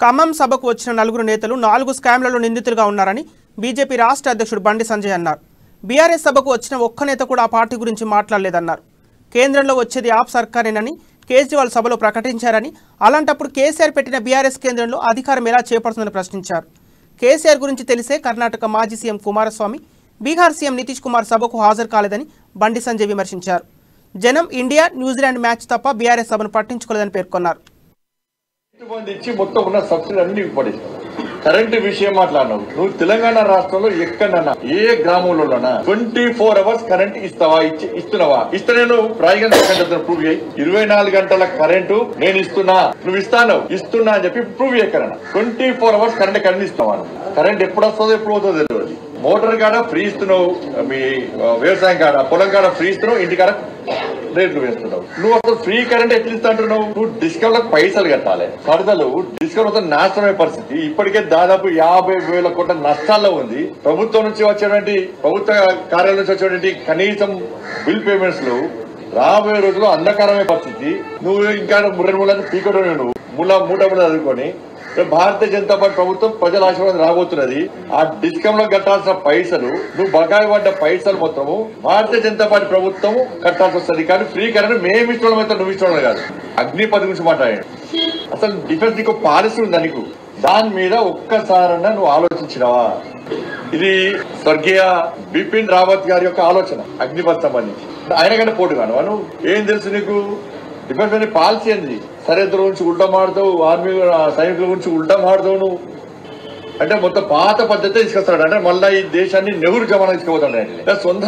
ఖమ్మం సభకు వచ్చిన నలుగురు నేతలు 4 స్కామ్లలో నిందితులుగా ఉన్నారని బీజేపీ రాష్ట్ర అధ్యక్షుడు బండి సంజయ్ అన్నారు. బీఆర్ఎస్ సభకు వచ్చిన ఒక్క నేత కూడా ఆ పార్టీ గురించి మాట్లాడలేదన్నారు. కేంద్రంలో వచ్చేది ఆప్ సర్కారేనని కేజ్రీవాల్ సభలో ప్రకటించారని, అలాంటప్పుడు కేసీఆర్ పెట్టిన బీఆర్ఎస్ కేంద్రంలో అధికారం ఎలా చేపడుతుందని ప్రశ్నించారు. కేసీఆర్ గురించి తెలిసే కర్ణాటక మాజీ సీఎం కుమారస్వామి, బీహార్ సీఎం నితీష్ కుమార్ సభకు హాజరు కాలేదని బండి సంజయ్ విమర్శించారు. జనం ఇండియా న్యూజిలాండ్ మ్యాచ్ తప్ప బీఆర్ఎస్ సభను పట్టించుకోలేదని పేర్కొన్నారు. మొత్తం ఉన్న సబ్సిడీ అన్ని పడేసావు. కరెంటు విషయం మాట్లాడినావు. నువ్వు తెలంగాణ రాష్ట్రంలో ఎక్కడన్నా ఏ గ్రామంలోనా 24 hours కరెంట్ ఇస్తావా? ఇస్తున్నావా? ఇస్తే నేను ప్రాయిగా ప్రూవ్ చేయి. 24 గంటల కరెంటు నేను ఇస్తున్నా, నువ్వు ఇస్తున్నా అని చెప్పి ప్రూవ్ చేయకరన్నా. 24 hours కరెంట్ ఇస్తావా? కరెంట్ ఎప్పుడు వస్తుందో ఎప్పుడు పోతుందో తెలియదు. మోటార్ కాడ ఫ్రీ ఇస్తున్నావు, మీ వ్యవసాయం కాడ పొలం కాడ ఫ్రీ ఇస్తున్నావు, ఇంటి కాడ రేట్లు వేస్తున్నావు. నువ్వు అసలు ఫ్రీ కరెంట్ ఎట్లా ఇస్తా అంటున్నావు? నువ్వు డిస్కౌంట్ పైసలు కట్టాలి. కడతలు డిస్కౌంట్ నాశనమే పరిస్థితి. ఇప్పటికే దాదాపు 50,000 కోట్ల నష్టాల్లో ఉంది. ప్రభుత్వం నుంచి వచ్చేటువంటి ప్రభుత్వ కార్యాలయం నుంచి వచ్చేటువంటి కనీసం బిల్ పేమెంట్స్ లో రాబోయే రోజుల్లో అంధకారమే పరిస్థితి. నువ్వు ఇంకా 2 పీకడం మూట చదువుకొని భారతీయ జనతా పార్టీ ప్రభుత్వం ప్రజల ఆశీర్వాదం రాబోతున్నది. ఆ డిస్కౌంట్ లో కట్టాల్సిన పైసలు, నువ్వు బకాయి పడ్డ పైసలు మొత్తము భారతీయ జనతా పార్టీ ప్రభుత్వం కట్టాల్సి వస్తుంది. కానీ ఫ్రీ కరెంట్ మేము ఇష్టం అయితే నువ్వు ఇష్టం కాదు. అగ్నిపథ్ గురించి మాట్లాడాడు. అసలు డిఫెన్స్ నీకు పాలసీ ఉందా? నీకు దాని మీద ఒక్కసారన్నా నువ్వు ఆలోచించినవా? ఇది స్వర్గీయ బిపిన్ రావత్ గారి యొక్క ఆలోచన అగ్నిపథ్ సంబంధించి. ఆయన కంటే పోటీ కాను నువ్వు. ఏం తెలుసు నీకు? డిఫెన్స్ అనే పాలసీ ఏంది? సరిహద్దుల గురించి ఉల్టా మాడతావు, ఆర్మీ సైనికుల గురించి ఉల్టా మాడతావు నువ్వు. అంటే మొత్తం పాత పద్ధతి తీసుకొస్తాడు. అంటే మళ్ళీ ఈ దేశాన్ని నెహ్రూ జమానా తీసుకుపోతాడు. సొంత